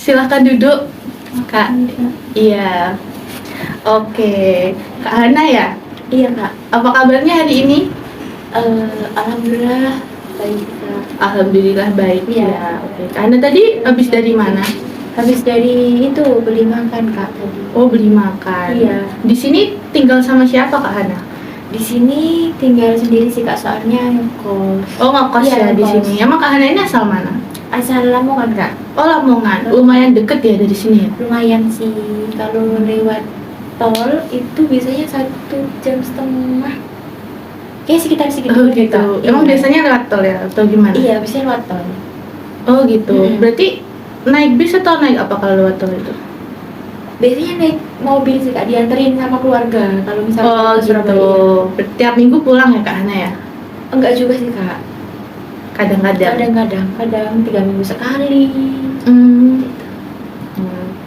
Silahkan duduk, Kak. Iya. Oke, Kak Hana ya? Iya kak. Apa kabarnya hari ini? Alhamdulillah baik kak. Alhamdulillah baik Iya. ya. Oke. Kak Hana tadi habis dari mana? Habis dari itu beli makan kak tadi. Oh, beli makan. Iya. Di sini tinggal sama siapa, Kak Hana? Di sini tinggal sendiri sih kak, soalnya ngekos. Oh, ngekos Iya, ya di ngekos. sini. Emang Kak Hana ini asal mana? Asal Lamongan kak. Oh, Lamongan. Lumayan deket ya dari sini ya? Lumayan sih, kalau lewat tol itu biasanya 1,5 jam. Kayak sekitar segitu. Oh, aja, gitu. Kak. Emang Iya. biasanya lewat tol ya atau gimana? Iya, biasanya lewat tol. Oh, gitu. Berarti naik bis atau naik apa kalau lewat tol itu? Biasanya naik mobil sih kak, dianterin sama keluarga. Kalau misalnya Oh, ke Surabaya. gitu. Tiap minggu pulang ya Kak Hana ya? Enggak juga sih kak. Kadang-kadang. Kadang 3 minggu sekali. Hmm.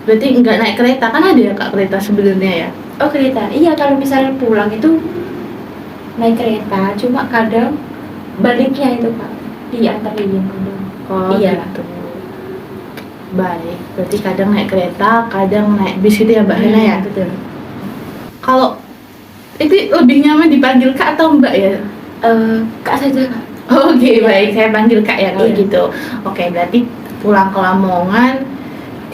Berarti nggak naik kereta, kan ada ya Kak kereta sebenarnya ya? Oh kereta, iya kalau misalnya pulang itu naik kereta, cuma kadang baliknya itu kak diantarin kadang. Oh, Iya. gitu. Baik, berarti kadang naik kereta, kadang naik bis gitu ya Mbak Hana ya? Betul. Kalau itu lebih nyaman dipanggil Kak atau Mbak ya? Kak saja kak. Oke, Iya. baik, saya panggil Kak ya kalau Iya. gitu. Oke, berarti pulang ke Lamongan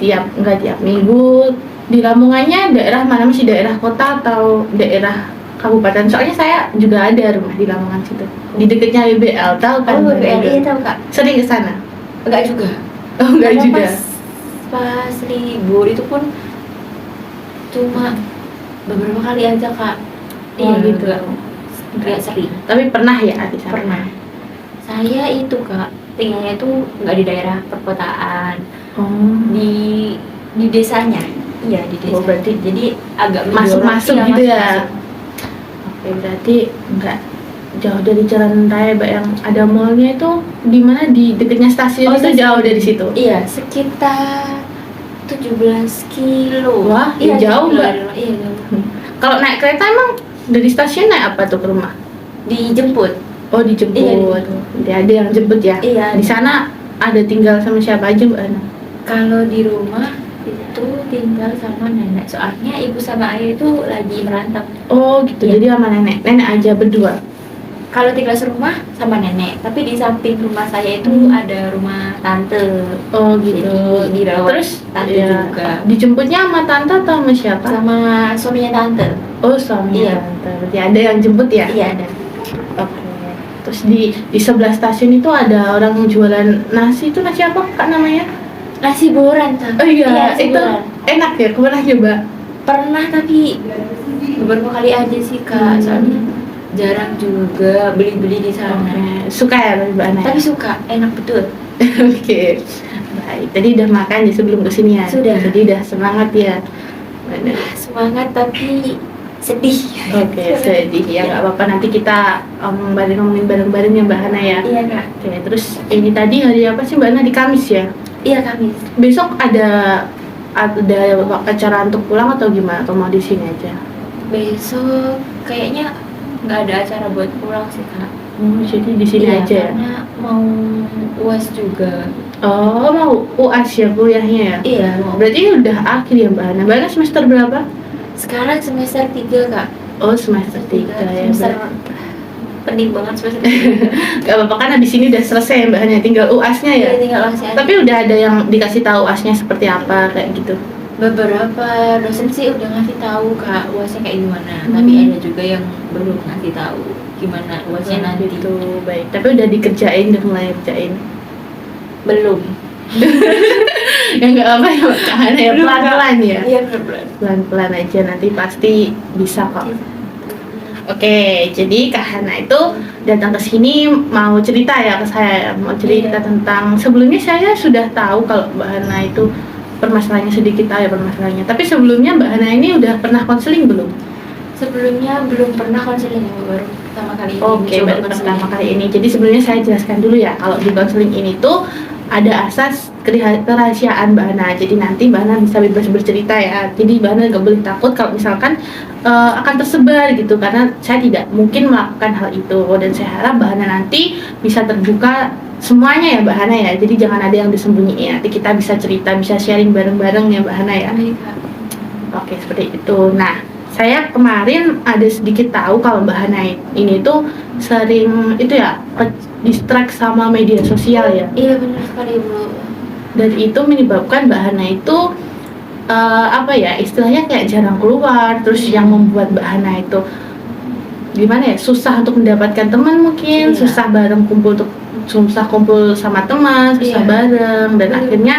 nggak tiap minggu. Di Lamongannya daerah mana, masih daerah kota atau daerah kabupaten? Soalnya saya juga ada rumah di Lamongan situ. Di dekatnya WBL, tahu kan? Oh BL, iya tahu kak. Sering ke sana? Enggak juga. Oh, enggak Karena juga. Pas libur itu pun cuma beberapa kali aja kak. Oh, gitu. Enggak sering. Tapi pernah ya di sana? Pernah. Saya itu kak tinggalnya itu nggak di daerah perkotaan, Oh. di desanya. Iya di desa. Oh, berarti jadi agak masuk-masuk menjorok, gitu iya, ya? masuk-masuk. Oke, berarti nggak jauh dari jalan raya Mbak, yang ada mallnya itu di mana, di dekatnya stasiun Oh, itu stasiun. jauh dari situ? Iya sekitar 17 kilo. Wah, iya, jauh, 17 Mbak. kilo, iya jauh. Kalau naik kereta emang dari stasiun naik apa tuh ke rumah? Dijemput. Oh, dijemput. Iya, dijemput. Jadi ada yang jemput ya? Iya. Di sana ada tinggal sama siapa aja Mbak Ana? Kalau di rumah itu tinggal sama nenek, soalnya ibu sama ayah itu lagi merantau. Oh gitu, Iya. jadi sama nenek aja berdua? Kalau tinggal serumah sama nenek, tapi di samping rumah saya itu ada rumah tante. Oh gitu. Jadi dirawat Terus tante ya, juga. dijemputnya sama tante atau sama siapa? Sama suaminya tante. Oh, suami Iya. tante. Berarti ada yang jemput ya? Iya ada. Oke. Terus di sebelah stasiun itu ada orang yang jualan nasi, itu nasi apa Kak namanya? Nasi boran tuh. Oh iya, nasi itu boran. enak ya, pernah coba? Pernah tapi beberapa kali aja sih kak, soalnya jarang juga beli-beli di sana. Oke. Suka ya Mbak Ana? Tapi suka, enak betul. Oke, baik. Tadi udah makan ya sebelum kesini ya? Sudah. Jadi udah semangat ya? Bener. Semangat tapi sedih. Oke, sedih ya, nggak apa-apa. Nanti kita ngomongin bareng-bareng ya Mbak Hana ya? Iya kak. Oke, terus ini tadi hari apa sih Mbak Hana? Di Kamis ya? Iya Kamis. Besok ada acara untuk pulang atau gimana? Atau mau di sini aja? Besok kayaknya nggak ada acara buat pulang sih kak. Jadi di sini Iya, aja ya? karena mau UAS juga. Oh, mau UAS ya kuliahnya ya? Iya. Mau. Berarti udah akhir ya Mbak Hana? Mbak Hana semester berapa? Sekarang semester 3 kak. Oh, semester 3 ya. Semester pening banget semester 3. Gak apa-apa kan habis ini udah selesai ya Mbak Hana, tinggal UAS-nya ya? Iya tinggal UAS aja. Tapi udah ada yang dikasih tahu UAS-nya seperti apa kayak gitu? Beberapa dosen sih udah ngasih tahu kak UASnya kayak gimana, tapi ada juga yang belum ngasih tahu gimana UASnya nanti. Gitu, baik. Tapi udah dikerjain, udah mulai kerjain? Belum. Ya nggak apa ya Mbak Hana ya, Belum, pelan-pelan ya? Iya pelan-pelan. Pelan-pelan aja, nanti pasti bisa kok. Oke, jadi Kak Hana itu datang ke sini mau cerita ya ke saya, mau cerita Iya. tentang, sebelumnya saya sudah tahu kalau Mbak Hana itu permasalahannya, sedikit tahu ya permasalahannya. Tapi sebelumnya Mbak Hana ini udah pernah konseling belum? Sebelumnya belum pernah konseling, baru pertama kali ini. Oke, coba baru konseling. pertama kali ini. Jadi sebelumnya saya jelaskan dulu ya, kalau di konseling ini tuh ada asas kerahasiaan Mbak Hana. Jadi nanti Mbak Hana bisa bebas bercerita ya. Jadi Mbak Hana nggak boleh takut kalau misalkan akan tersebar gitu, karena saya tidak mungkin melakukan hal itu. Dan saya harap Mbak Hana nanti bisa terbuka semuanya ya Mbak Hana ya. Jadi jangan ada yang disembunyiin. Nanti kita bisa cerita, bisa sharing bareng-bareng ya Mbak Hana ya. Baik, Kak. Oke, seperti itu. Nah, saya kemarin ada sedikit tahu kalau Mbak Hana ini tuh sering itu ya distract sama media sosial ya. Iya benar sekali Bu. Dan itu menyebabkan Mbak Hana itu apa ya, istilahnya kayak jarang keluar. Terus yang membuat Mbak Hana itu gimana ya, susah untuk mendapatkan teman mungkin, Iya. susah kumpul sama teman, susah Iya. bareng, dan Betul. akhirnya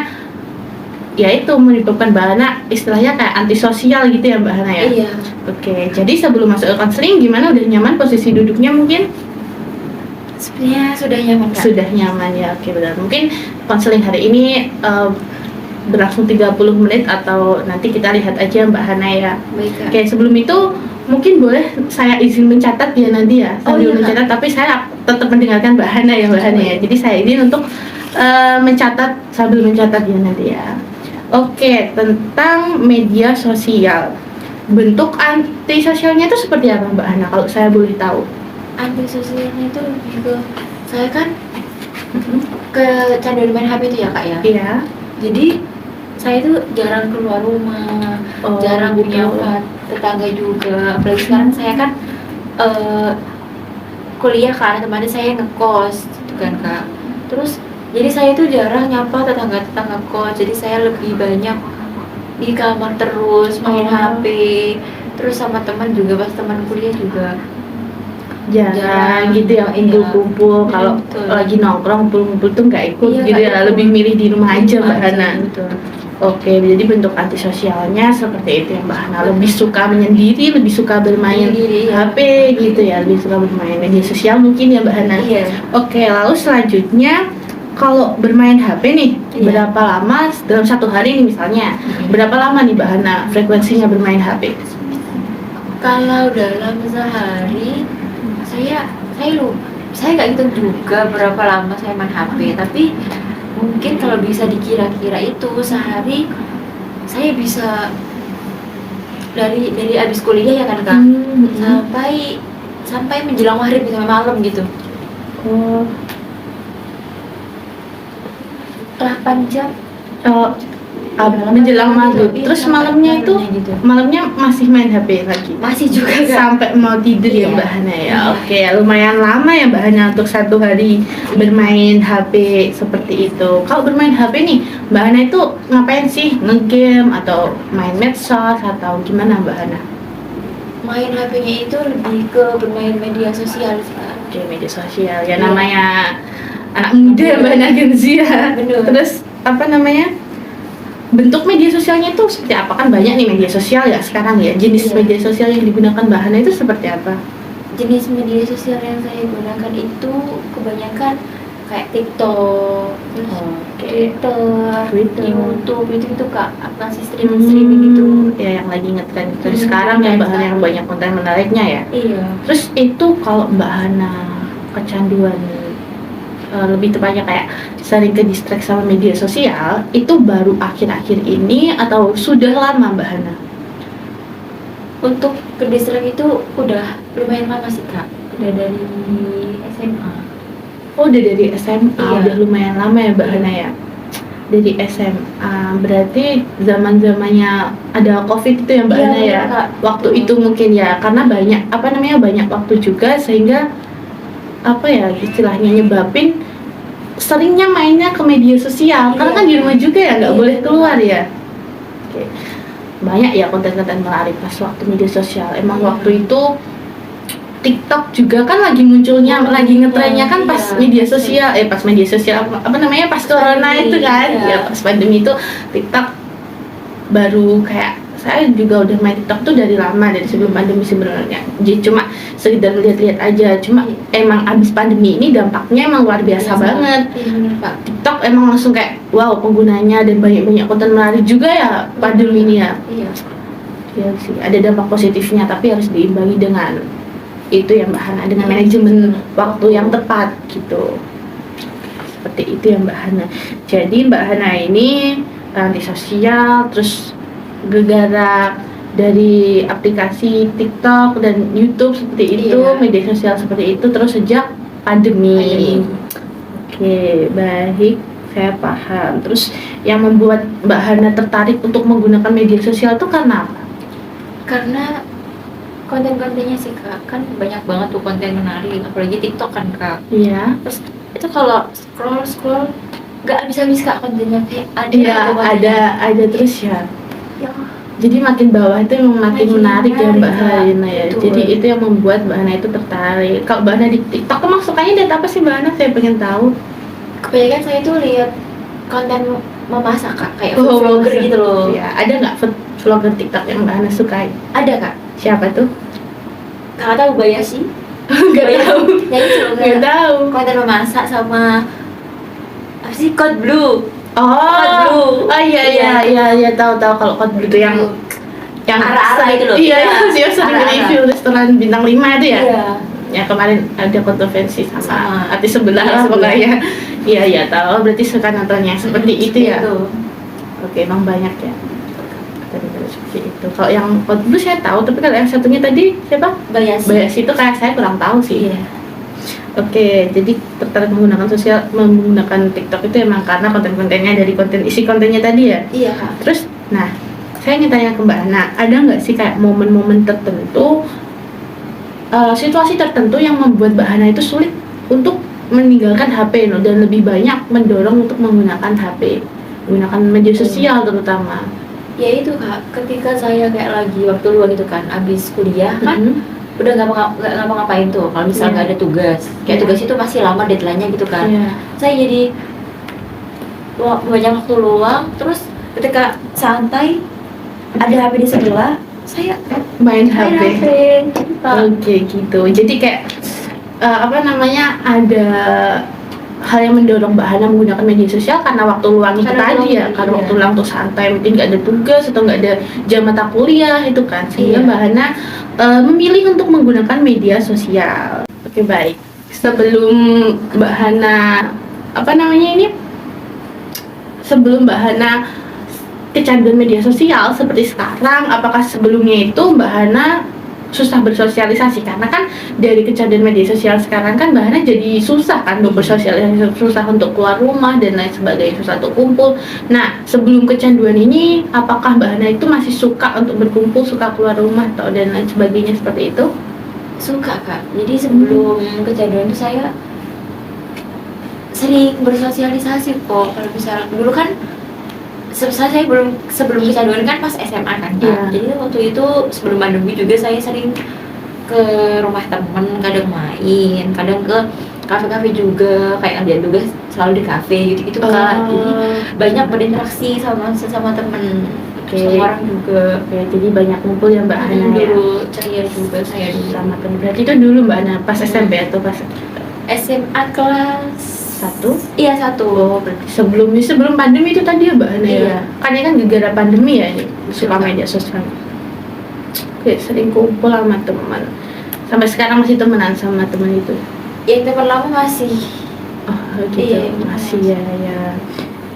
ya itu menyebabkan Mbak Hana istilahnya kayak antisosial gitu ya Mbak Hana ya. Iya. Oke, jadi sebelum masuk ke konseling gimana, udah nyaman posisi duduknya mungkin? Sebenarnya sudah nyaman Kak. Sudah nyaman ya, oke benar. Mungkin konseling hari ini berlangsung 30 menit atau nanti kita lihat aja Mbak Hana ya. Baik Kak. Oke, sebelum itu mungkin boleh saya izin mencatat ya nanti ya, Oh, sambil iya, Kak. mencatat, tapi saya tetap mendengarkan Mbak Hana ya Mbak Hana ya. Jadi saya izin untuk mencatat sambil mencatat ya nanti ya. Oke, tentang media sosial. Bentuk antisosialnya itu seperti apa Mbak Hana kalau saya boleh tahu? Antisosialnya itu lebih ke saya kan kecanduan main HP itu ya Kak ya. Iya. Jadi saya itu jarang keluar rumah, Oh, jarang gitu. menyapa tetangga juga. Apalagi sekarang saya kan kuliah kan, teman saya ngekos gitu kan Kak. Terus jadi saya itu jarang nyapa tetangga-tetangga kos. Jadi saya lebih banyak di kamar terus main Oh. HP. Terus sama teman juga, pas teman kuliah juga. Jarang gitu ya Iya. kumpul-kumpul. Kalau Betul. lagi nongkrong kumpul-kumpul tuh nggak ikut Iya, gitu nggak ya, ikut. lebih milih di rumah aja Mbak Hana. Betul. Oke, jadi bentuk antisosialnya seperti itu ya Mbak Hana. Lebih suka menyendiri, lebih suka bermain Menyendiri, iya. HP gitu ya, lebih suka bermain media sosial mungkin ya Mbak Hana. Iya. Oke, lalu selanjutnya kalau bermain HP nih, Iya. berapa lama dalam satu hari nih misalnya? Berapa lama nih Mbak Hana frekuensinya bermain HP? Kalau dalam sehari saya nggak hitung juga berapa lama saya main HP, tapi mungkin kalau bisa dikira-kira itu sehari saya bisa dari abis kuliah ya kan Kak, sampai menjelang maghrib sampai malam gitu. Oh, 8 jam menjelang maghrib. Iya, Terus sampai malamnya itu gitu. malamnya masih main HP lagi? Masih juga Kak. Sampai mau tidur ya Iya. Mbak Hana ya. Iya. Oke, lumayan lama ya Mbak Hana untuk satu hari bermain HP seperti itu. Kalau bermain HP nih, Mbak Hana itu ngapain sih? Ngegame atau main medsos atau gimana Mbak Hana? Main HP-nya itu lebih ke bermain media sosial sih Kak. Oke, media sosial ya, Iya. namanya anak muda ya Mbak Hana, Gen Z ya. Bener. Terus apa namanya? Bentuk media sosialnya itu seperti apa? Kan banyak nih media sosial ya sekarang ya. Jenis Iya. media sosial yang digunakan Mbak Hana itu seperti apa? Jenis media sosial yang saya gunakan itu kebanyakan kayak TikTok, terus Twitter, YouTube itu Kak, aplikasi streaming gitu. Ya yang lagi ngetren dari sekarang ya Mbak Hana, yang banyak konten menariknya ya. Iya. Terus itu kalau Mbak Hana kecanduan, lebih tepatnya kayak sering ke distract sama media sosial, itu baru akhir-akhir ini atau sudah lama Mbak Hana? Untuk ke distrik itu udah lumayan lama sih Kak, udah dari SMA. Oh, udah dari SMA, Iya. udah lumayan lama ya Mbak Hana ya. Dari SMA, berarti zaman-zamannya ada COVID itu ya Mbak Iya, Hana ya. bener, Kak. Waktu itu mungkin ya, karena banyak waktu juga sehingga apa ya istilahnya nyebabin seringnya mainnya ke media sosial. Iya. Karena kan di rumah juga ya, nggak Iya, boleh bener. keluar ya. Oke. Banyak ya konten-konten menarik pas waktu media sosial. Emang Iya. waktu itu TikTok juga kan lagi munculnya, Oh, lagi ngetrennya kan iya. pas media sosial, apa namanya, pas corona Pandemi, itu kan, iya. ya pas pandemi itu TikTok baru kayak, saya juga udah main TikTok tuh dari lama, dari sebelum pandemi sebenarnya. Jadi cuma sekedar lihat-lihat aja, cuma emang abis pandemi ini dampaknya emang luar biasa banget. Iya bener Kak. TikTok emang langsung kayak wow penggunanya, dan banyak konten menarik juga ya pandemi ini ya. Iya. Ya sih, ada dampak positifnya tapi harus diimbangi dengan itu ya Mbak Hana, dengan manajemen waktu yang tepat gitu. Seperti itu ya Mbak Hana. Jadi Mbak Hana ini antisosial, terus gegara dari aplikasi TikTok dan YouTube seperti itu, Iya. media sosial seperti itu terus sejak pandemi. Oke, Oke, baik, saya paham. Terus yang membuat Mbak Hana tertarik untuk menggunakan media sosial itu karena apa? Karena konten-kontennya sih kak, kan banyak banget tuh konten menarik, apalagi TikTok kan kak. Iya. Terus itu kalau scroll nggak habis-habis kak kontennya, kayak ada Iya, aja kontennya. ada terus ya. Ya, Jadi makin bawah itu memang makin Makin menarik ya Mbak menarik, Kak. Hana ya. Betul. Jadi itu yang membuat Mbak Hana itu tertarik. Kalau Mbak Hana di TikTok emang sukanya lihat apa sih Mbak Hana? Saya pengen tahu. kebanyakan saya tuh lihat konten memasak kak, kayak Oh, food vlogger masa- gitu loh. Ya, ada nggak food vlogger TikTok yang Mbak Hana sukai? Ada kak, Siapa tuh? kakak tahu Bayashi? Nggak tahu. Nyanyi Nggak vlogger tahu. konten memasak sama apa sih, Code Blue. Oh, Blue. oh iya tahu kalau Code Blue itu yang Ara-ara sering- itu loh. Iya, Iya, dia sering Ara-ara. review restoran bintang 5 itu ya. Iya. Ya kemarin ada kontroversi sama Sama artis sebelah iya, lah sebelah. pokoknya. Iya tahu. Berarti suka nontonnya seperti itu ya. Itu. Oke, emang banyak ya. Konten-konten seperti itu. Kalau yang Code Blue saya tahu, tapi kalau yang satunya tadi siapa? Bayashi. Bayas itu kayak saya kurang tahu sih. Iya. Oke, jadi tertarik menggunakan TikTok itu emang karena konten-kontennya dari isi kontennya tadi ya. Iya kak. Terus, nah, saya ingin tanya ke Mbak Hana, ada nggak sih kayak momen-momen tertentu, situasi tertentu yang membuat Mbak Hana itu sulit untuk meninggalkan HP no, dan lebih banyak mendorong untuk menggunakan HP, menggunakan media sosial terutama. Ya itu kak, ketika saya kayak lagi waktu luang itu kan, abis kuliah kan, Mhm. udah nggak ngapa-ngapain tuh. Kalau misalnya Iya. nggak ada tugas, kayak Iya. tugas itu masih lama deadline-nya gitu kan. Iya. Saya jadi banyak waktu luang, terus ketika santai ada HP di sebelah, saya Main main HP. HP. Kak. Oke gitu. Jadi kayak ada hal yang mendorong Mbak Hana menggunakan media sosial karena waktu luang itu Karena tadi ya, luang, karena iya. waktu luang untuk santai, mungkin nggak ada tugas atau nggak ada jam mata kuliah itu kan, sehingga Iya. Mbak Hana memilih untuk menggunakan media sosial. Oke baik. Sebelum Mbak Hana sebelum Mbak Hana kecanduan media sosial seperti sekarang, apakah sebelumnya itu Mbak Hana susah bersosialisasi? Karena kan dari kecanduan media sosial sekarang kan Mbak Hana jadi susah kan untuk bersosialisasi, susah untuk keluar rumah dan lain sebagainya, susah untuk kumpul. Nah, sebelum kecanduan ini, apakah Mbak Hana itu masih suka untuk berkumpul, suka keluar rumah atau dan lain sebagainya seperti itu? Suka kak. Jadi sebelum kecanduan itu saya sering bersosialisasi kok. Kalau misalnya dulu kan saya sebelum kecanduan kan pas SMA kan kak. Iya. Jadi waktu itu sebelum pandemi juga saya sering ke rumah temen, kadang main, kadang ke kafe-kafe juga, kayak dia juga selalu di kafe gitu kak. Jadi banyak berinteraksi sama temen, Oke. sama orang juga. Oke, jadi banyak ngumpul ya Mbak Hana ya. Dulu ceria juga saya dulu. Sama temen. Berarti itu dulu Mbak Hana pas SMP atau pas SMA kelas 1? Iya 1. Oh, berarti sebelum pandemi itu tadi ya Mbak Hana ya? Iya. Kan ini kan gara-gara pandemi ya ini, suka Suka. media sosial. Oke, sering kumpul sama teman. Sampai sekarang masih temenan sama teman itu? Yang teman lama masih. Oh gitu, Iya, masih ya.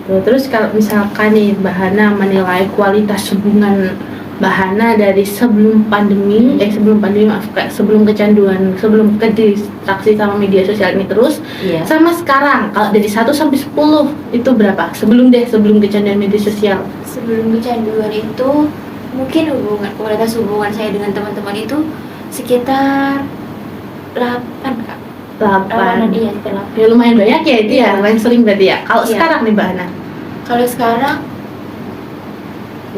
Tuh, terus kalau misalkan nih Mbak Hana menilai kualitas hubungan Mbak Hana dari sebelum pandemi, sebelum kecanduan, sebelum kedistraksi sama media sosial ini terus, Iya. sama sekarang, kalau dari 1 sampai 10 itu berapa? Sebelum kecanduan media sosial. Sebelum kecanduan itu mungkin kualitas hubungan saya dengan teman-teman itu sekitar 8 kak. 8. Iya sekitar 8. Ya lumayan banyak ya itu ya, Iya. lumayan sering berarti ya. Kalau Iya. sekarang nih Mbak Hana? Kalau sekarang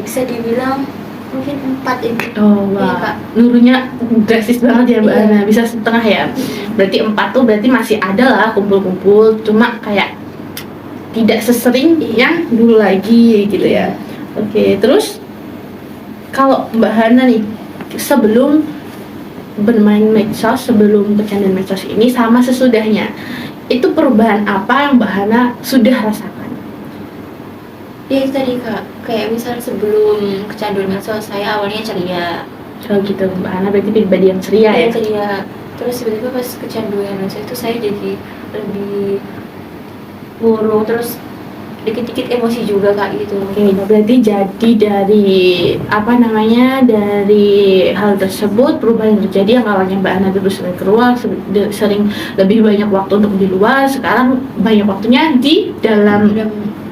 bisa dibilang mungkin 4 itu. Oh Iya, wah, Kak. nurunya drastis banget ya Mbak Iya. Hana, bisa setengah ya. Berarti 4 tuh berarti masih ada lah kumpul-kumpul, cuma kayak tidak sesering Iya. yang dulu lagi gitu ya. Oke, terus kalau Mbak Hana nih sebelum bermain medsos, sebelum kecanduan medsos ini sama sesudahnya, itu perubahan apa yang Mbak Hana sudah rasakan? Ya itu tadi kak, kayak misal sebelum kecanduan medsos saya awalnya ceria. Oh gitu, Mbak Hana berarti pribadi yang ceria ya? Iya ceria. Terus tiba-tiba pas kecanduan medsos itu saya jadi lebih murung, terus dikit-dikit emosi juga kak gitu. Oke, berarti jadi dari dari hal tersebut perubahan yang terjadi yang awalnya Mbak Hana dulu sering keluar, sering lebih banyak waktu untuk di luar, sekarang banyak waktunya di dalam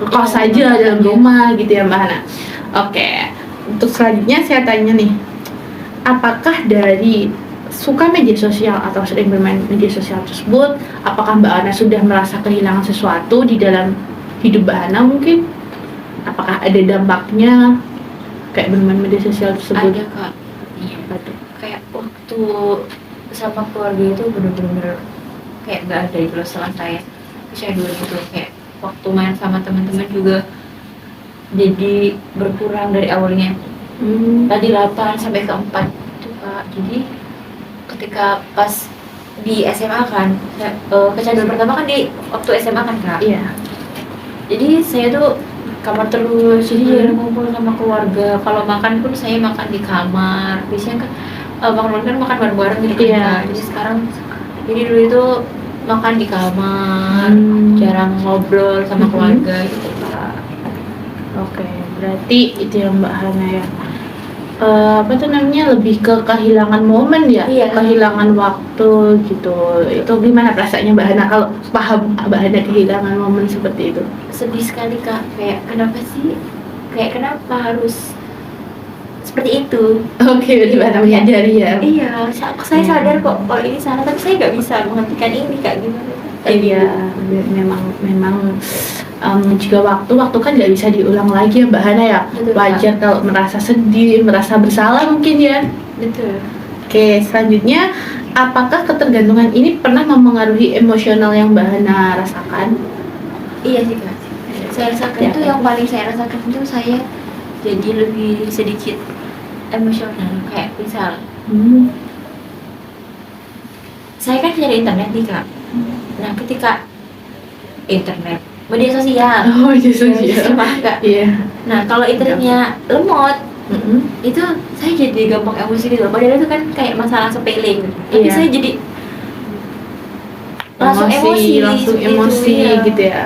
kos saja, dalam rumah gitu ya Mbak Hana. Oke, untuk selanjutnya saya tanya nih, apakah dari suka media sosial atau sering bermain media sosial tersebut, apakah Mbak Hana sudah merasa kehilangan sesuatu di dalam hidup Mbak Hana mungkin? Apakah ada dampaknya kayak bermain media sosial tersebut? Ada kak. Iya. Apa tuh? Kayak waktu sama keluarga itu bener-bener kayak nggak ada itu loh setelah saya dulu gitu. Kayak waktu main sama teman-teman juga jadi berkurang dari awalnya tadi 8 sampai ke 4 itu kak. Jadi ketika pas di SMA kan, kecanduan pertama kan di waktu SMA kan kak. Iya. Jadi saya tuh kamar terus, jadi jarang ngumpul sama keluarga. Kalau makan pun saya makan di kamar. Biasanya kan bangun kan makan bareng-bareng gitu kan. Iya. Kak. Jadi dulu itu makan di kamar, jarang ngobrol sama keluarga gitu kak. Oke, berarti itu yang Mbak Hana ya. Lebih ke kehilangan momen ya, Iya. kehilangan waktu gitu. Itu gimana perasaannya Mbak Hana kalau paham Mbak Hana kehilangan momen seperti itu? Sedih sekali kak, kayak kenapa harus seperti itu. Oke, berarti Mbak Hana menyadari ya. Iya, saya sadar kok kalau ini salah, tapi saya nggak bisa menghentikan ini kak, gimana? Iya, memang juga waktu kan nggak bisa diulang lagi ya Mbak Hana ya. Betul, Wajar kalau merasa sedih, merasa bersalah mungkin ya. Betul. Oke, selanjutnya apakah ketergantungan ini pernah mempengaruhi emosional yang Mbak Hana rasakan? Iya sih kak, saya rasakan Ya. itu yang paling saya rasakan itu saya jadi lebih sedikit emosional. Kayak misal saya kan nyari internet nih kak. Nah ketika internet media sosial Oh, media media sosial. kak. Iya. Nah kalau internetnya lemot itu saya jadi gampang emosi gitu loh. Padahal itu kan kayak masalah sepele gitu. Tapi Iya. saya jadi langsung langsung seperti emosi itu, iya. gitu ya.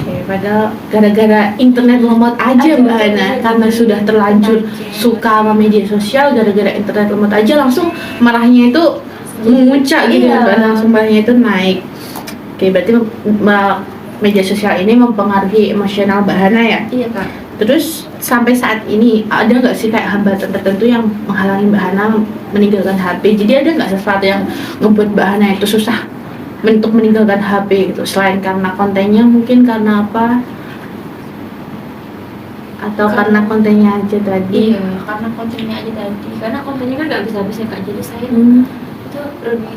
Oke, padahal gara-gara internet lemot aja Aduh, Mbak Hana, karena sudah terlanjur suka sama media sosial, gara-gara internet lemot aja langsung marahnya itu memuncak gitu Iya. ya Mbak, langsung marahnya itu naik. Oke, berarti media sosial ini mempengaruhi emosional Mbak Hana ya. Iya kak. Terus sampai saat ini ada nggak sih kayak hambatan tertentu yang menghalangi Mbak Hana meninggalkan HP? Jadi ada nggak sesuatu yang ngebuat Mbak Hana itu susah untuk meninggalkan HP gitu? Selain karena kontennya, mungkin karena apa? Atau karena kontennya aja tadi? Iya, karena kontennya aja tadi. Karena kontennya kan nggak bisa habis ya kak. Jadi saya itu lebih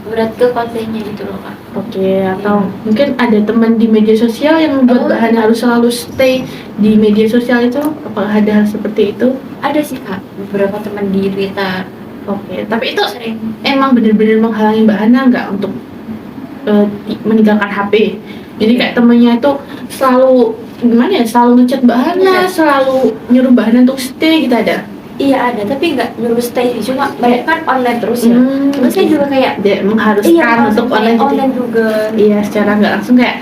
berat ke kontennya gitu loh kak. Oke, atau mungkin ada teman di media sosial yang membuat Mbak Hana harus selalu stay di media sosial itu? Apakah ada hal seperti itu? Ada sih kak, beberapa teman di Twitter. Oke, tapi itu Sering. emang bener-bener menghalangi Mbak Hana nggak untuk meninggalkan HP? Jadi kayak temennya itu selalu gimana ya, selalu ngechat Mbak Hana, Iya. selalu nyuruh Mbak Hana untuk stay gitu ada? Iya ada, tapi nggak nyuruh stay sih. Cuma banyak kan online terus ya. Cuma saya juga kayak Dia mengharuskan untuk online, gitu. online juga. Iya, secara nggak langsung kayak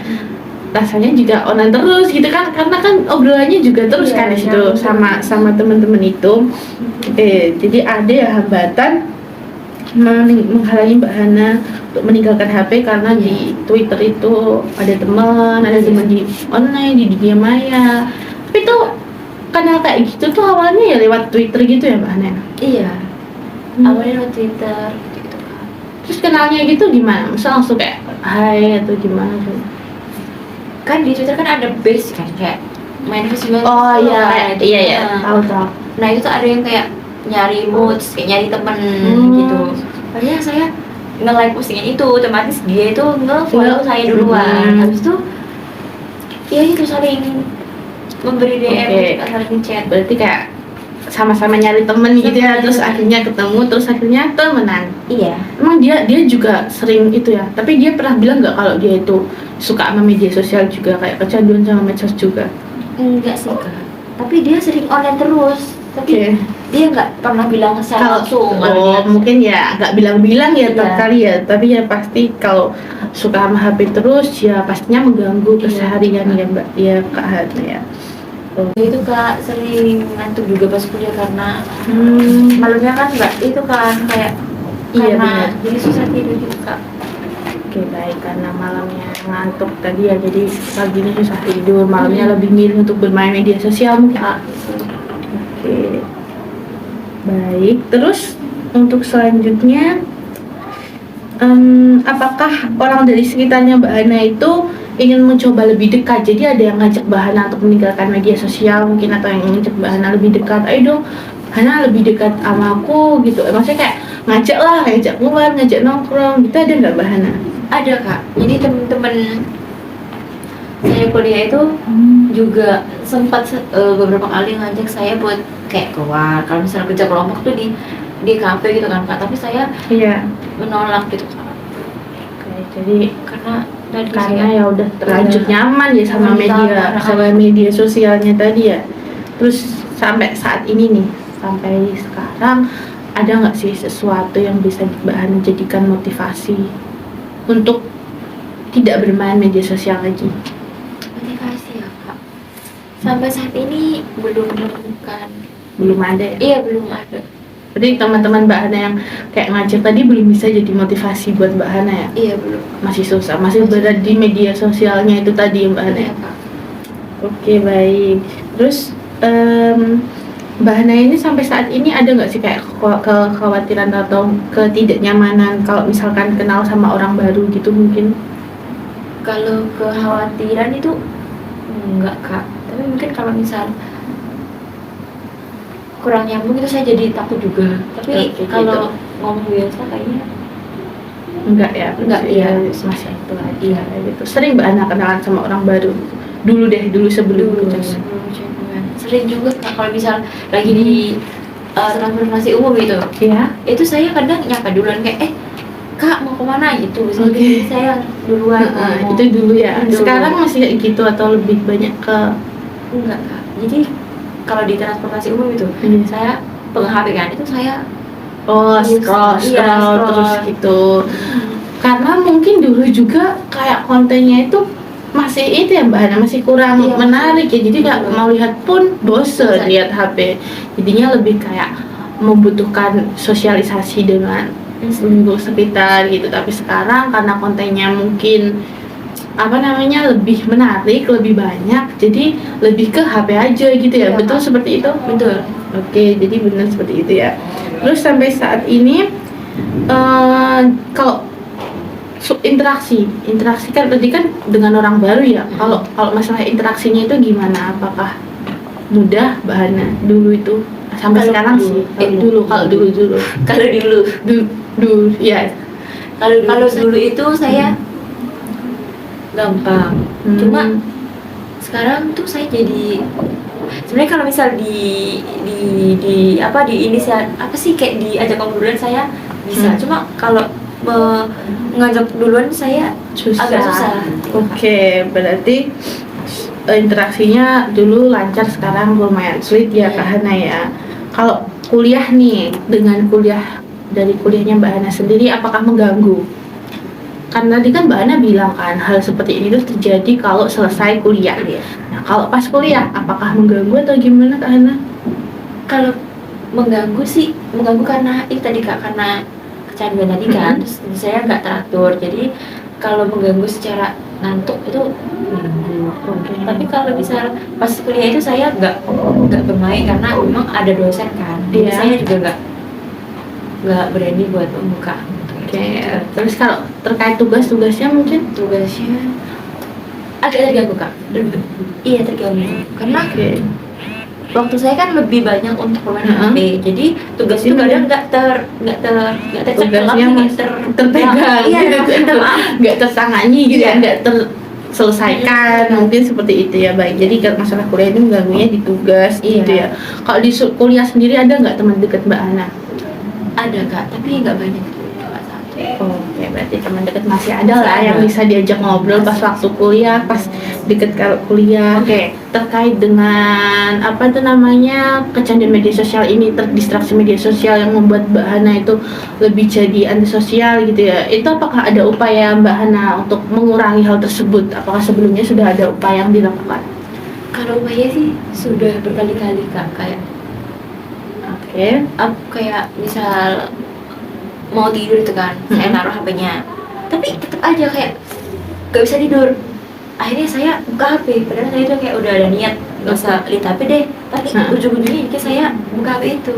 rasanya juga online terus gitu kan, karena kan obrolannya juga terus Iya, kan di situ nyambung. sama teman-teman itu. Jadi ada ya hambatan menghalangi Mbak Hana untuk meninggalkan HP karena di Twitter itu ada teman di online, di dunia maya. Tapi itu kanal kayak gitu tuh awalnya ya lewat Twitter gitu ya Mbak Hana? Iya. Awalnya lewat Twitter gitu kak. Terus kenalnya gitu gimana? Misal langsung kayak hai atau gimana tuh? Kan di Twitter kan ada base kan kayak main festival. Oh iya, kayak iya, Nah, tahu. Nah itu tuh ada yang kayak nyari moods, kayak nyari temen gitu. Padahal saya nge-like postingan itu, otomatis dia itu nge-follow saya duluan. Habis itu ya itu saling memberi DM, Oke. saling chat. Berarti kayak sama-sama nyari temen gitu ya, terus akhirnya ketemu, terus akhirnya temenan. Iya. Emang dia juga sering itu ya, tapi dia pernah bilang nggak kalau dia itu suka sama media sosial juga, kayak kecanduan sama medsos juga? Enggak sih kak. Tapi dia sering online terus. Tapi Oke. dia nggak pernah bilang secara langsung kalau dia mungkin ya nggak bilang-bilang ya Iya. kali ya, tapi ya pasti kalau suka sama HP terus ya pastinya mengganggu Iya. keseharian ya Mbak ya Kak Hana ya. itu Kak sering ngantuk juga pas kuliah karena Hmm, malamnya kan nggak itu kan kayak Iya, karena benar. jadi susah tidur gitu Kak. Oke baik, karena malamnya ngantuk tadi ya, jadi paginya susah tidur, malamnya Hmm. lebih milih untuk bermain media sosial mungkin. Kak. Oke, baik. Terus untuk selanjutnya, apakah orang dari sekitarnya Mbak Hana itu ingin mencoba lebih dekat? Jadi ada yang ngajak Mbak Hana untuk meninggalkan media sosial mungkin, atau yang ngajak Mbak Hana lebih dekat, ayo dong Hana lebih dekat sama aku gitu. Maksudnya kayak ngajak lah, ngajak keluar, ngajak nongkrong gitu, ada nggak Mbak Hana? Ada Kak, jadi temen-temen saya kuliah itu juga sempat beberapa kali ngajak saya buat kayak keluar kalau misalnya kerja kelompok tuh di kafe gitu kan Kak, tapi saya Iya. menolak gitu Kak Oke, jadi karena tadi karena saya ya udah terlanjur Udah. nyaman ya sama media sosialnya tadi ya. Terus sampai saat ini nih, sampai sekarang ada nggak sih sesuatu yang bisa Mbak Hana jadikan motivasi untuk tidak bermain media sosial lagi? motivasi ya Kak, sampai saat ini belum menemukan. Belum ada ya? Iya belum ada. Berarti teman-teman Mbak Hana yang kayak ngajak tadi belum bisa jadi motivasi buat Mbak Hana ya? Iya belum. Masih susah, masih berada di media sosialnya itu tadi ya Mbak Hana Iya ya? Kak. Oke baik. Terus Mbak Hana ini sampai saat ini ada nggak sih kayak kekhawatiran atau ketidaknyamanan kalau misalkan kenal sama orang baru gitu mungkin? Kalau kekhawatiran itu enggak Kak, tapi mungkin kalau misal kurang nyambung itu saya jadi takut juga. Tapi Oke, kalau gitu. ngomong biasa kayaknya Enggak ya? Enggak, ya, iya. masih itu aja Iya. gitu. Sering Mbak Hana kenalan sama orang baru? Dulu sebelum putus. sebelum hubungan. Sering juga Kak, kalau misal lagi di transportasi umum gitu, Ya? itu saya kadang nyapa duluan kayak Kak mau kemana gitu, Oke. jadi saya duluan ngomong. Itu dulu ya? Dulu. Sekarang masih kayak gitu atau lebih banyak ke... Enggak Kak, jadi kalau di transportasi umum itu Iya. saya pegang HP kan, itu saya Oh, Iya, scroll scroll. terus gitu. Karena mungkin dulu juga kayak kontennya itu masih itu ya Mbak Hana, masih kurang Iya, menarik ya, jadi nggak betul. mau lihat pun bosen Bosen. lihat HP. Jadinya lebih kayak membutuhkan sosialisasi dengan lingkungan sekitar gitu. Tapi sekarang karena kontennya mungkin lebih menarik, lebih banyak, jadi lebih ke HP aja gitu ya. Iya, Betul Kak. seperti itu? betul. Oke, jadi benar seperti itu ya. Terus sampai saat ini kalau interaksi kan tadi kan dengan orang baru ya. Kalau masalah interaksinya itu gimana? Apakah mudah Mbak Hana dulu itu sampai Kalau sekarang dulu, sih? kalau Dulu Kalau dulu ya. kalau dulu itu saya gampang. Cuma sekarang tuh saya jadi sebenarnya kalau misal di inisial apa sih kayak diajak ngobrolan saya bisa. Cuma kalau mengajak duluan saya agak susah. Oke, berarti interaksinya dulu lancar, sekarang lumayan sulit ya Kak Hana ya. Kalau kuliah nih, dengan dari kuliahnya Mbak Hana sendiri, apakah mengganggu? Karena tadi kan Mbak Hana bilang kan hal seperti ini tuh terjadi kalau selesai kuliah. Nah, kalau pas kuliah, apakah mengganggu atau gimana Kak Hana? Kalau mengganggu sih mengganggu karena itu tadi Kak, karena kecanduan tadi kan. Terus saya nggak teratur, jadi kalau mengganggu secara ngantuk itu mengganggu. Tapi kalau misal pas kuliah itu saya nggak bermain karena memang ada dosen kan. Jadi Iya. saya juga nggak berani buat membuka. Oke, terus kalau terkait tugasnya mungkin? Tugasnya agak terganggu Kak. Iya terganggu karena Oke. waktu saya kan lebih banyak untuk bermain Heeh. HP, jadi tugas itu kadang nggak tercekel, Tugasnya nggak terpegang, iya, nggak tersangani gitu ya, Iya. nggak terselesaikan, mungkin seperti itu ya. Baik, jadi kalau masalah kuliah ini mengganggunya di tugas gitu Iya. ya. Kalau di kuliah sendiri ada nggak teman dekat Mbak Hana? ada Kak, tapi nggak banyak, cuma satu. Oke, Oke, berarti teman dekat masih ada Masih lah ada. yang bisa diajak ngobrol pas waktu kuliah, pas deket kuliah. Oke, terkait dengan apa itu namanya kecanduan media sosial ini, terdistraksi media sosial yang membuat Mbak Hana itu lebih jadi antisosial gitu ya. Itu apakah ada upaya Mbak Hana untuk mengurangi hal tersebut? Apakah sebelumnya sudah ada upaya yang dilakukan? Kalau upaya sih sudah berkali-kali Kak, kayak Oke. kayak misal mau tidur itu kan, saya naruh HP-nya, tapi tetap aja kayak gak bisa tidur. Akhirnya saya buka HP, padahal saya itu kayak udah ada niat gak usah lihat HP deh, tapi ujung-ujungnya kayak saya buka HP itu.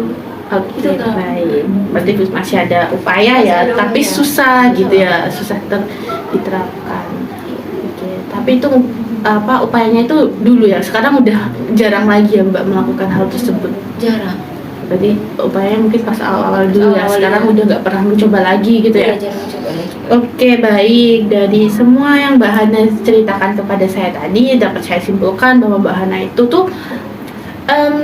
Oke, Itu, Kak. baik. Berarti masih ada upaya Masih ya, ada tapi upaya. susah gitu Susah. ya, susah diterapkan. Oke, tapi itu apa upayanya itu dulu ya. Sekarang udah jarang lagi ya Mbak melakukan hal tersebut. Jarang. Berarti upayanya mungkin pas awal-awal dulu ya. Awal-awal Sekarang ya. udah nggak pernah mencoba lagi gitu ya. Iya, jarang coba lagi. Oke, baik. Dari semua yang Mbak Hana ceritakan kepada saya tadi, dapat saya simpulkan bahwa Mbak Hana itu tuh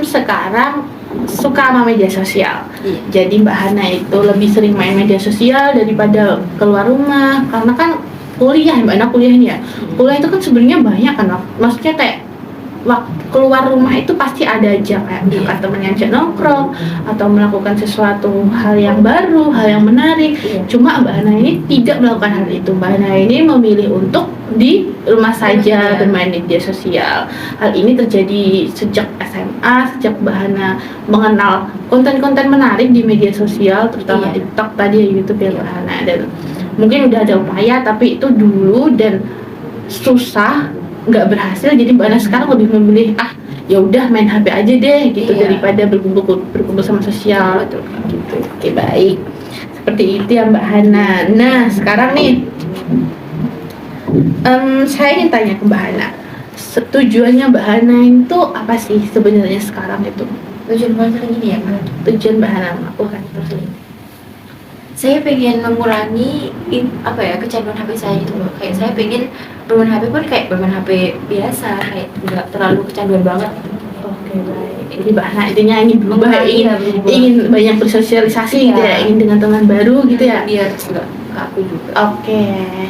sekarang suka sama media sosial. Iya. Jadi Mbak Hana itu lebih sering main media sosial daripada keluar rumah, karena kan kuliah, Mbak Hana kuliah ini ya. Kuliah itu kan sebenarnya banyak kan, maksudnya kayak waktu keluar rumah itu pasti ada aja kayak misalkan temennya ajak nongkrong atau melakukan sesuatu hal yang baru, hal yang menarik. Cuma Mbak Hana ini tidak melakukan hal itu. Mbak Hana ini memilih untuk di rumah saja bermain media sosial. Hal ini terjadi sejak SMA, sejak Mbak Hana mengenal konten-konten menarik di media sosial, terutama TikTok tadi, YouTube ya Mbak Hana. Dan mungkin udah ada upaya, tapi itu dulu dan susah, nggak berhasil. Jadi Mbak Hana sekarang lebih memilih ya udah main HP aja deh gitu daripada berkumpul sama sosial gitu. Oke, baik, seperti itu ya Mbak Hana. Nah sekarang nih saya ingin tanya ke Mbak Hana, tujuannya Mbak Hana itu apa sih sebenarnya sekarang itu? Tujuan masalah gini ya Kak, Tujuan Mbak Hana melakukan ini? saya pengen mengurangi kecanduan HP saya gitu loh. Kayak saya pengen bermain HP pun kayak bermain HP biasa, kayak tidak terlalu kecanduan banget. Oke, baik. Jadi Mbak Hana intinya ingin berubah, Berubah. ingin banyak bersosialisasi gitu ya, ingin dengan teman baru gitu ya. Biar juga ke aku juga. Oke,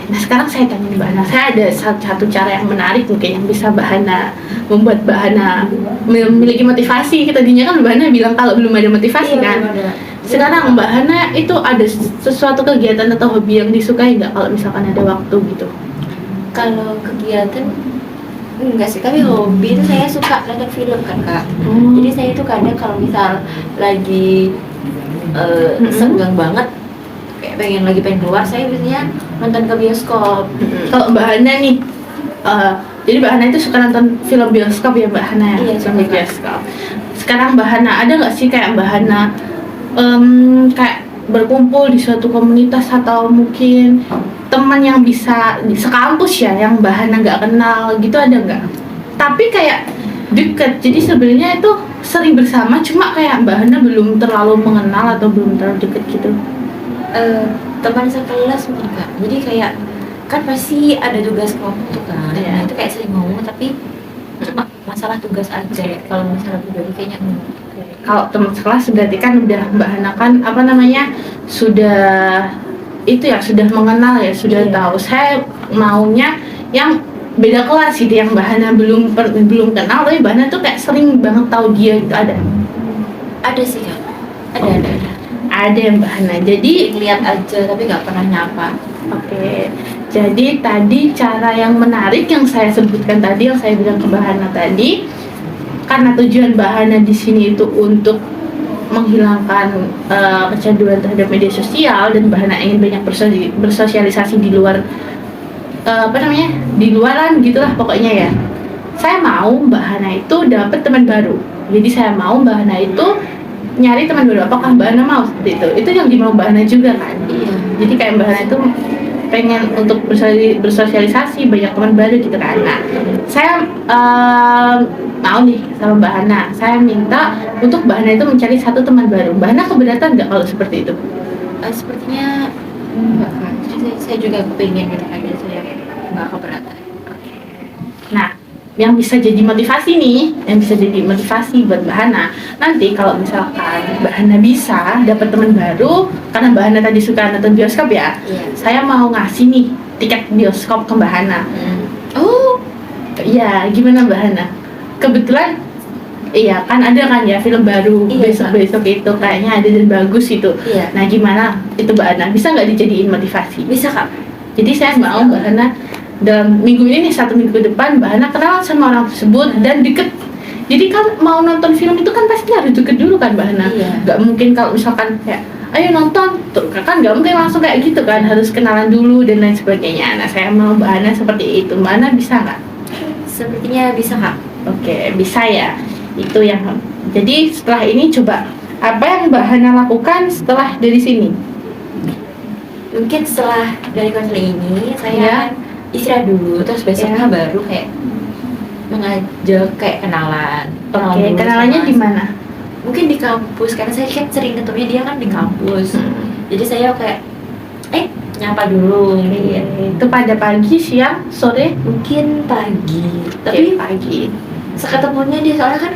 nah sekarang saya tanya nih Mbak Hana, saya ada satu cara yang menarik mungkin yang bisa Mbak Hana membuat Mbak Hana memiliki motivasi. Tadinya kan Mbak Hana bilang kalau belum ada motivasi kan. Sekarang Mbak Hana itu ada sesuatu kegiatan atau hobi yang disukai nggak kalau misalkan ada waktu gitu? Kalau kegiatan enggak sih, tapi hobi itu saya suka nonton film kan Kak. Jadi saya itu kadang kalau misal lagi senggang banget, kayak pengen keluar, saya biasanya nonton ke bioskop. Kalau Mbak Hana nih, jadi Mbak Hana itu suka nonton film bioskop ya Mbak Hana? Iya, film suka. bioskop. Sekarang Mbak Hana ada nggak sih kayak Mbak Hana kayak berkumpul di suatu komunitas atau mungkin teman yang bisa di sekampus ya yang Mbak Hana nggak kenal gitu, ada nggak? Tapi kayak deket, jadi sebenarnya itu sering bersama, cuma kayak Mbak Hana belum terlalu mengenal atau belum terlalu deket gitu. Teman sekelas mungkin Kak. Jadi kayak kan pasti ada tugas kelompok tuh kan. Iya. Nah, itu kayak sering ngomong tapi cuma masalah tugas aja ya. Kalau masalah pribadi kayaknya enggak. Kalau teman sekelas berarti kan udah Mbak Hana kan sudah itu ya, sudah mengenal ya, sudah tahu. Saya maunya yang beda kelas gitu, yang Mbak Hana belum kenal tapi Mbak Hana tuh kayak sering banget tahu dia gitu, ada Ada sih Kak. Ada. ada yang Mbak Hana. Jadi Lihat aja tapi nggak pernah nyapa. oke, jadi tadi cara yang menarik yang saya sebutkan tadi, yang saya bilang ke Mbak Hana tadi, karena tujuan Mbak Hana di sini itu untuk menghilangkan kecanduan terhadap media sosial, dan Mbak Hana ingin banyak bersosialisasi di luar di luaran gitulah pokoknya ya. Saya mau Mbak Hana itu dapat teman baru. Jadi saya mau Mbak Hana itu nyari teman baru. Apakah Mbak Hana mau seperti itu? Itu yang dimau Mbak Hana juga kan? Iya. Jadi kayak Mbak Hana itu pengen untuk bersosialisasi, banyak teman baru gitu kan. Nah, saya mau nih sama Mbak Hana, saya minta untuk Mbak Hana itu mencari satu teman baru. Mbak Hana keberatan nggak kalau seperti itu? Sepertinya enggak Kak. Saya juga kepingin gitu kan, jadi saya nggak keberatan. Nah, yang bisa jadi motivasi nih, yang bisa jadi motivasi buat Mbak Hana. Nanti kalau misalkan Mbak Hana bisa dapat teman baru, karena Mbak Hana tadi suka nonton bioskop ya, Iya. saya mau ngasih nih tiket bioskop ke Mbak Hana. Oh, Iya, gimana Mbak Hana? Kebetulan, iya kan ada kan ya film baru Iya, besok-besok itu kayaknya ada dan bagus itu. iya. Nah gimana itu Mbak Hana? Bisa nggak dijadiin motivasi? Bisa Kak. Jadi saya mau Mbak Hana dalam minggu ini nih, 1 minggu ke depan Mbak Hana kenal sama orang tersebut dan deket. Jadi kan mau nonton film itu kan pasti harus deket dulu kan Mbak Hana. Iya. Gak mungkin kalau misalkan kayak ayo nonton tuh kan gak mungkin langsung kayak gitu kan, harus kenalan dulu dan lain sebagainya. Nah saya mau Mbak Hana seperti itu. Mbak Hana bisa nggak? Sepertinya bisa Kak. Oke, bisa ya. Itu yang jadi setelah ini coba apa yang Mbak Hana lakukan setelah dari sini? Mungkin setelah dari konseling ini saya Iya. akan istirahat dulu, terus besoknya Iya. baru kayak mengajak kayak kenalan. Oke, dulu kenalannya sama- di mana? Mungkin di kampus, karena saya kan sering ketemunya dia kan di kampus. Jadi saya kayak nyapa dulu gitu. Itu pada pagi, siang, sore? Mungkin pagi, Tapi tapi pagi. seketemunya dia soalnya kan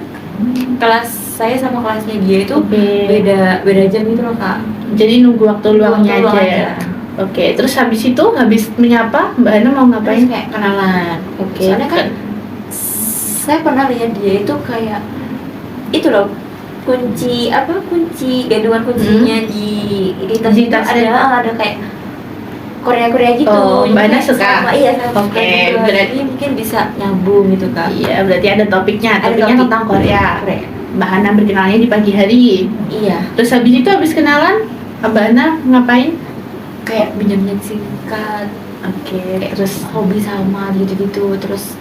kelas saya sama kelasnya dia itu Oke. beda jam gitu loh Kak. Jadi nunggu waktu luangnya Waktu aja luang ya. Oke, terus habis itu habis menyapa Mbak Hana mau Terus ngapain? kayak kenalan. Oke. Soalnya kan saya pernah lihat dia itu kayak itu loh, kunci gantungan kuncinya di tas Di itu tasnya. ada kayak Korea gitu. Oh, Jadi Mbak Hana kayak suka? sama, iya saya suka Oke, juga. berarti- Jadi mungkin bisa nyambung gitu Kak. Iya, berarti ada topiknya. Ada Topiknya topik. tentang Korea. Korea. Mbak Hana berkenalnya di pagi hari. Iya, Terus habis itu habis kenalan, Mbak Hana ngapain? kayak pinjam-pinjam singkat, Oke, kayak terus hobi sama gitu-gitu, terus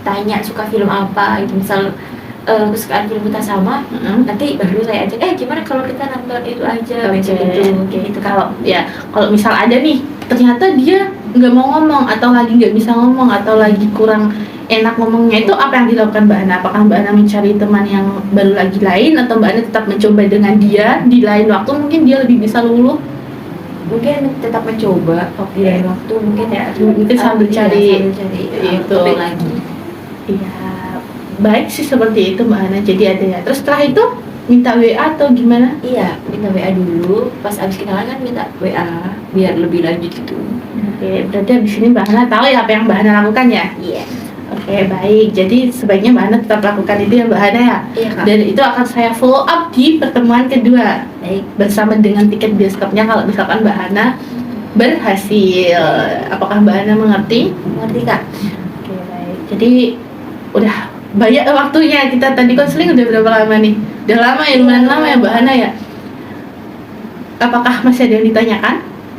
tanya suka film apa gitu, misal kesukaan film kita sama, nanti baru saya ajak, gimana kalau kita nonton itu aja, besok itu, kayak gitu Kalau ya, kalau misal ada nih, ternyata dia nggak mau ngomong atau lagi nggak bisa ngomong atau lagi kurang enak ngomongnya, itu apa yang dilakukan Mbak Hana? Apakah Mbak Hana mencari teman yang baru lagi lain atau Mbak Hana tetap mencoba dengan dia di lain waktu, mungkin dia lebih bisa luluh? mungkin tetap mencoba di lain waktu, mungkin ya Mungkin sambil cari itu. topik lagi. Iya, baik sih seperti itu Mbak Hana. Jadi ada ya. Terus setelah itu minta WA atau gimana? Iya, minta WA dulu, pas abis kenalan kan minta WA biar lebih lanjut gitu. Oke, berarti abis ini Mbak Hana tahu ya apa yang Mbak Hana lakukan ya? Iya. Oke, baik. Jadi sebaiknya Mbak Hana tetap lakukan itu ya Mbak Hana ya. Iya Kak. Dan itu akan saya follow up di pertemuan kedua Baik. bersama dengan tiket bioskopnya kalau misalkan Mbak Hana berhasil. Apakah Mbak Hana mengerti? Ngerti Kak? Oke, baik. Jadi udah banyak waktunya. Kita tadi konseling udah berapa lama nih? Udah lama ya, lumayan lama ya Mbak Hana ya. Apakah masih ada yang ditanyakan?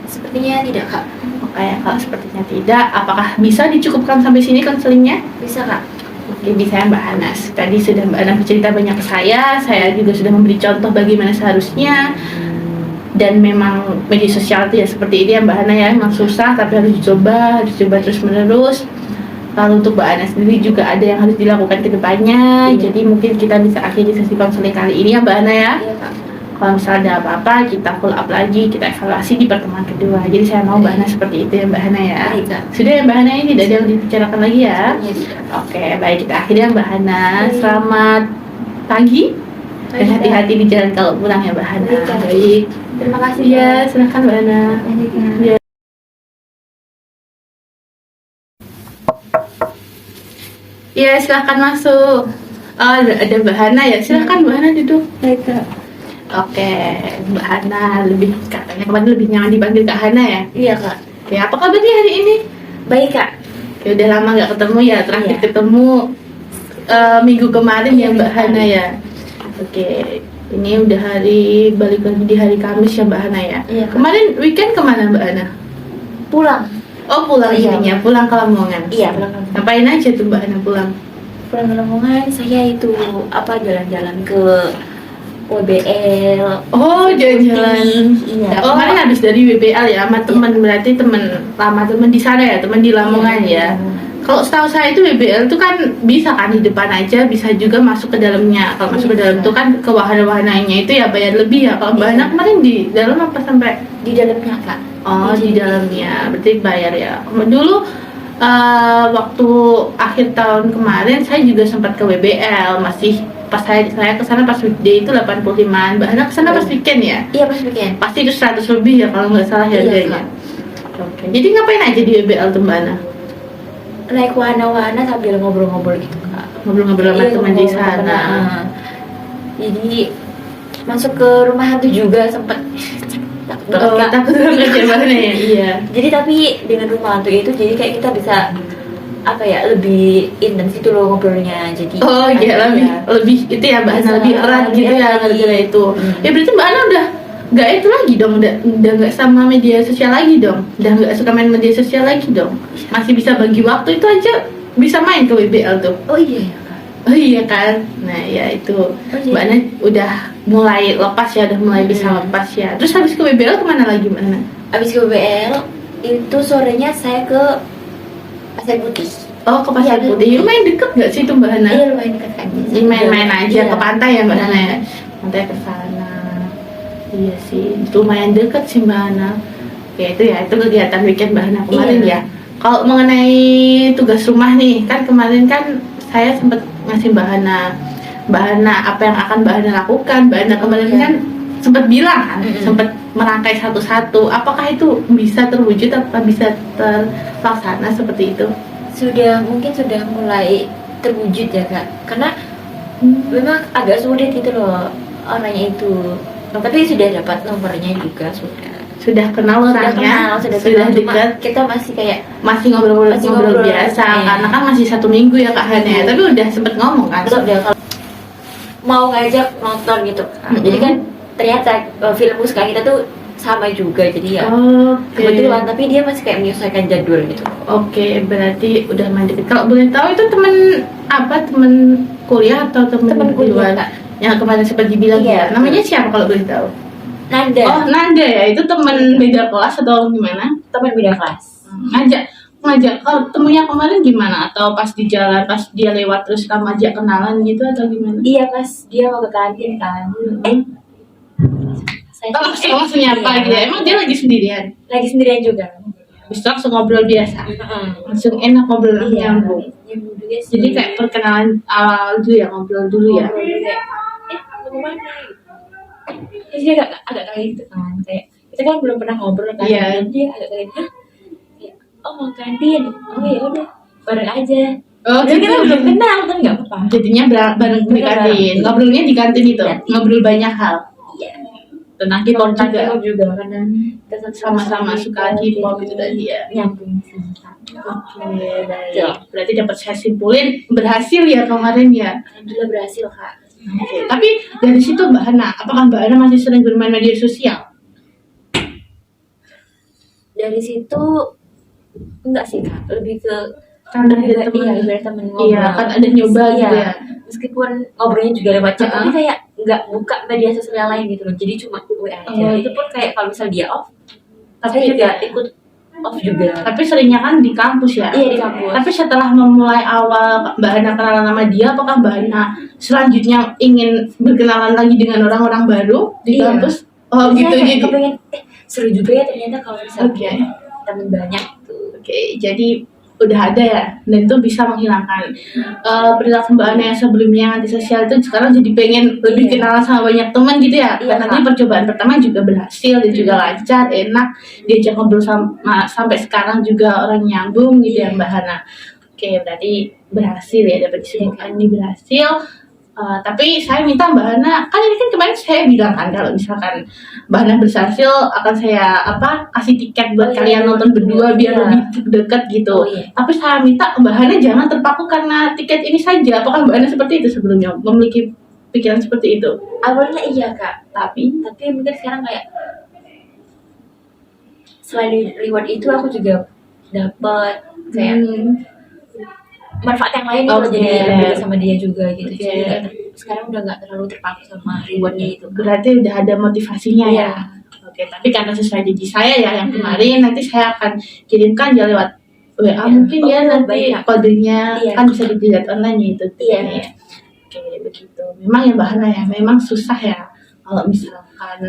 Sepertinya tidak Kak. Oke, kalau sepertinya tidak, apakah bisa dicukupkan sampai sini konselingnya? Bisa Kak. Oke, bisa ya Mbak Anas. Tadi sudah Mbak Anas bercerita banyak ke saya juga sudah memberi contoh bagaimana seharusnya. Dan memang media sosial itu ya seperti ini ya Mbak Hana ya, memang susah tapi harus dicoba terus menerus. Lalu untuk Mbak Anas sendiri juga ada yang harus dilakukan ke depannya. Iya. Jadi mungkin kita bisa akhiri sesi konseling kali ini ya Mbak Hana ya. Iya Kak. Kalau misalnya ada apa-apa, kita follow up lagi, kita evaluasi di pertemuan kedua. Jadi saya mau Mbak Hana seperti itu ya Mbak Hana ya. Baik Kak. Sudah ya Mbak Hana, ini tidak ada yang dibicarakan lagi ya. Iya tidak. Oke, baik, kita akhiri ya Mbak Hana. Baik. Selamat pagi dan Baik, hati-hati di jalan kalau pulang ya Mbak Hana. Baik, Kak. Baik. Terima kasih. Iya, silakan Mbak Hana. Baik, Kak. Iya. Iya, silakan masuk. Oh, ada Mbak Hana ya. Silakan Mbak Hana duduk. Baik Kak. Oke, Mbak Hana lebih katanya kemarin lebih nyaman dipanggil Kak Hana ya. Iya Kak. Oke, apa kabarnya hari ini? Baik Kak. Oke, udah lama nggak ketemu ya. Terakhir Iya. ketemu minggu kemarin ya Mbak Iya. Hana ya. Oke, ini udah balik lagi di hari Kamis ya Mbak Hana ya. Iya, Kak. Kemarin weekend kemana Mbak Hana? Pulang. Oh, pulang Iya. ininya, pulang ke Lamongan. Iya pulang. Ngapain aja tuh Mbak Hana pulang? Pulang ke Lamongan saya itu jalan-jalan ke WBL. Oh, jalan-jalan. Iya. Oh, kemarin habis dari WBL ya, sama teman, berarti teman lama, teman di sana ya, teman di Lamongan ya. Kalau setahu saya itu WBL itu kan bisa kan di depan aja, bisa juga masuk ke dalamnya. Kalau masuk ke dalam itu kan ke wahana-wahananya itu ya bayar lebih ya. Kalau Mbak Hana kemarin di dalam apa sampai? Di dalamnya Kak. Oh, di dalamnya, berarti bayar ya. Dulu Waktu akhir tahun kemarin saya juga sempat ke WBL, masih pas saya kesana pas weekday itu 85-an. Mbak Hana kesana pas weekend ya? Iya pas weekend. Pasti itu 100 lebih ya kalau nggak salah Iya, harganya. Oke. Jadi ngapain aja di WBL tuh Mbak Hana? Naik wahana-wahana sambil ngobrol-ngobrol gitu Kak. Ngobrol-ngobrol sama Iya, teman di ngobrol sama sana. teman. Jadi masuk ke rumah hantu juga sempet takut banget Oh, Kak. takut banget ya Mbak Hana ya? Iya. Jadi tapi dengan rumah hantu itu jadi kayak kita bisa apa ya, lebih intens itu loh ngobrolnya. Jadi Oh iya, lebih itu ya Mbak Hana, Bisa, lebih erat gitu ya lebih. gara-gara itu. Ya berarti Mbak Hana udah nggak itu lagi dong, udah nggak sama media sosial lagi dong, udah nggak suka main media sosial lagi dong, masih bisa bagi waktu itu aja, bisa main ke WBL tuh. Oh iya ya Kak. Oh iya kan, nah ya itu iya. Mbak Hana udah mulai lepas ya, udah mulai bisa lepas ya. Terus habis ke WBL kemana lagi Mbak Hana? Abis ke BBL itu sorenya saya ke Pasir Putih. Oh ke Pasir Iya, Putih, lumayan deket nggak sih itu Mbak Hana? Iya lumayan dekat kan. Ini main-main aja Iya. ke pantai ya Mbak Hana ya? Pantai ke sana. Iya sih, lumayan deket sih Mbak Hana. Ya itu ya, itu kegiatan weekend Mbak Hana kemarin Iya. ya. Kalau mengenai tugas rumah nih, kan kemarin kan saya sempat ngasih Mbak Hana apa yang akan Mbak Hana lakukan. Mbak Hana kemarin Iya. kan sempat bilang kan, Mm-mm. sempat merangkai satu-satu. Apakah itu bisa terwujud atau bisa terlaksana seperti itu? Mungkin sudah mulai terwujud ya Kak. Karena memang agak sulit gitu loh orangnya itu. Tapi sudah dapat nomornya juga Sudah kenal orangnya, sudah kenal, cuma dekat, kita masih kayak masih ngobrol Masih ngobrol, biasa iya. karena kan masih 1 minggu ya Kak Hana ya. Iya. Tapi udah sempet ngomong kan. udah kalau mau ngajak nonton gitu. Mm-mm. Jadi kan ternyata film kesukaan kita tuh sama juga, jadi ya Oke. kebetulan, tapi dia masih kayak menyesuaikan jadwal gitu. Oke, berarti udah main deket. Kalau boleh tahu itu temen apa? Temen kuliah atau temen Temen di kuliah, luar? Kak. Yang kemarin sempat dibilang Iya. ya. Namanya siapa kalau boleh tahu? Nanda, Oh, Nanda ya. Itu temen beda kelas atau gimana? teman beda kelas. Ngajak kalau temunya kemarin gimana? Atau pas di jalan, pas dia lewat terus kamu ajak kenalan gitu atau gimana? Iya, pas dia mau ke kantin kan. Saya Langsung nyapa gitu ya. Emang dia lagi sendirian? lagi sendirian juga. Bisa langsung ngobrol biasa. Langsung enak ngobrol nyambung. Nyambung juga sih. Jadi kayak perkenalan awal dulu ya, ngobrol dulu ya. Ngobrol juga. Mau kemana? Terus dia agak kayak gitu kan, kayak kita kan belum pernah ngobrol kan. Iya. Dan dia agak kayak, hah? Kayak, oh mau kantin? Oh ya udah, bareng aja. Oh, Jadi gitu. kita belum kenal kan, nggak apa-apa. Jadinya bareng di kantin. Ngobrolnya di kantin itu. Ngobrol banyak hal. Iya. Tentang K-pop juga. K-pop juga karena kita Sama-sama suka K-pop itu tadi ya. nyambung sih. Oke, baik. Berarti dapat saya simpulin berhasil ya kemarin ya. Alhamdulillah berhasil Kak. Oke. Tapi dari situ Mbak Hana, apakah Mbak Hana masih sering bermain media sosial? Dari situ enggak sih Kak, lebih ke Karena ada teman. iya, biar temen ngobrol. Iya, kan ada nyoba Iya. gitu ya. Meskipun ngobrolnya juga lewat chat, Uh-huh. tapi kayak nggak buka media sosial yang lain gitu loh. Jadi cuma WA aja. Oh, Itu pun kayak kalau misal dia off, Tapi saya juga ikut off juga. Tapi seringnya kan di kampus ya. Iya, di kampus. Tapi setelah memulai awal Mbak Hana kenalan sama dia, apakah Mbak Hana selanjutnya ingin berkenalan lagi dengan orang-orang baru di Iya. kampus? Oh Saya gitu kayak jadi. kepengen, seru juga ya ternyata kalau misalnya Oke. temen banyak tuh. Oke, jadi udah ada ya, dan itu bisa menghilangkan perilaku Mbak Hana yang sebelumnya antisosial itu sekarang jadi pengen lebih Iya. kenalan sama banyak teman gitu ya. Iya, Karena nanti percobaan pertama juga berhasil dan juga lancar, enak, diajak ngobrol sama sampai sekarang juga orang nyambung gitu ya Mbak Hana. Oke, berarti berhasil ya, dapat disimpulkan ini berhasil. Tapi saya minta Mbak Hana, kan ini kan kemarin saya bilang kan kalau misalkan Mbak Hana berhasil akan saya kasih tiket buat Oh, iya, kalian nonton berdua biar iya. lebih dekat gitu. Oh, iya. Tapi saya minta Mbak Hana jangan terpaku karena tiket ini saja. Apakah Mbak Hana seperti itu sebelumnya, memiliki pikiran seperti itu? Awalnya iya Kak, Tapi mungkin sekarang kayak selain reward itu aku juga dapat kayak manfaat yang lain gitu, Oke. jadi beda sama dia juga gitu. Oke. Jadi sekarang udah nggak terlalu terpaku sama rewardnya itu. berarti udah ada motivasinya Iya. ya. Oke, tapi karena sesuai janji saya ya yang kemarin, nanti saya akan kirimkan ya lewat WA Iya. mungkin ya Oh, nanti baik. kodenya Iya. kan bisa dilihat online ya itu. Iya. Ya. Oke, begitu. Memang ya Mbak Hana ya, memang susah ya kalau misalkan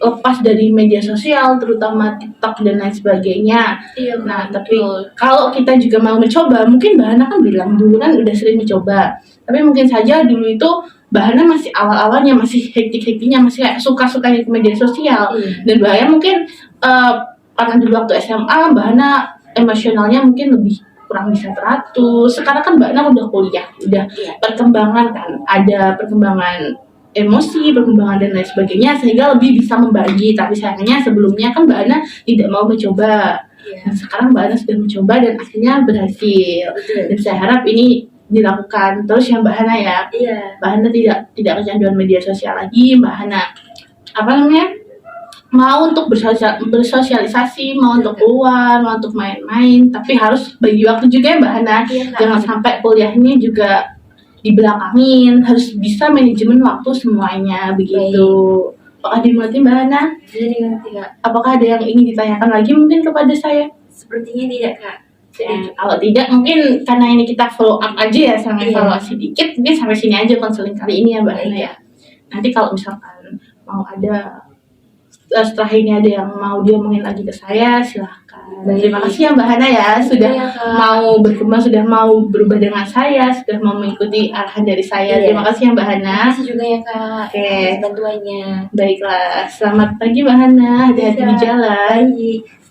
lepas dari media sosial, terutama TikTok dan lain sebagainya. Iya. Nah, tapi kalau kita juga mau mencoba, mungkin Mbak Hana kan bilang dulu kan udah sering mencoba. Tapi mungkin saja dulu itu Mbak Hana masih awal-awalnya, masih hektik-hektiknya, masih kayak suka-suka di media sosial. Dan Mbak Hana mungkin karena dulu waktu SMA Mbak Hana emosionalnya mungkin lebih kurang bisa teratur. Sekarang kan Mbak Hana udah kuliah, udah perkembangan kan, ada perkembangan emosi, perkembangan dan lain sebagainya, sehingga lebih bisa membagi. Tapi sayangnya sebelumnya kan Mbak Hana tidak mau mencoba. Nah, sekarang Mbak Hana sudah mencoba dan akhirnya berhasil. Dan saya harap ini dilakukan terus ya Mbak Hana ya. Mbak Hana tidak kecanduan media sosial lagi. Mbak Hana mau untuk bersosialisasi, mau untuk keluar, mau untuk main-main, tapi harus bagi waktu juga ya Mbak Hana. Jangan sampai kuliahnya juga dibelakangin, harus bisa manajemen waktu semuanya begitu. Apakah dimengerti Mbak Hana? Dimengerti Kak. Apakah ada yang ingin ditanyakan lagi mungkin kepada saya? Sepertinya tidak Kak. Kalau tidak mungkin karena ini kita follow up aja ya, sama evaluasi dikit, mungkin sampai sini aja konseling kali ini ya Mbak Hana ya. Nanti kalau misalkan mau ada setelah ini ada yang mau diomongin lagi ke saya, silahkan. Terima kasih ya Mbak Hana ya, sudah mau berkembang, sudah mau berubah dengan saya, sudah mau mengikuti arahan dari saya. Terima kasih ya Mbak Hana. Terima kasih juga ya Kak. Oke. Bantuannya. Baiklah, selamat pagi Mbak Hana, hati-hati di jalan. Baik.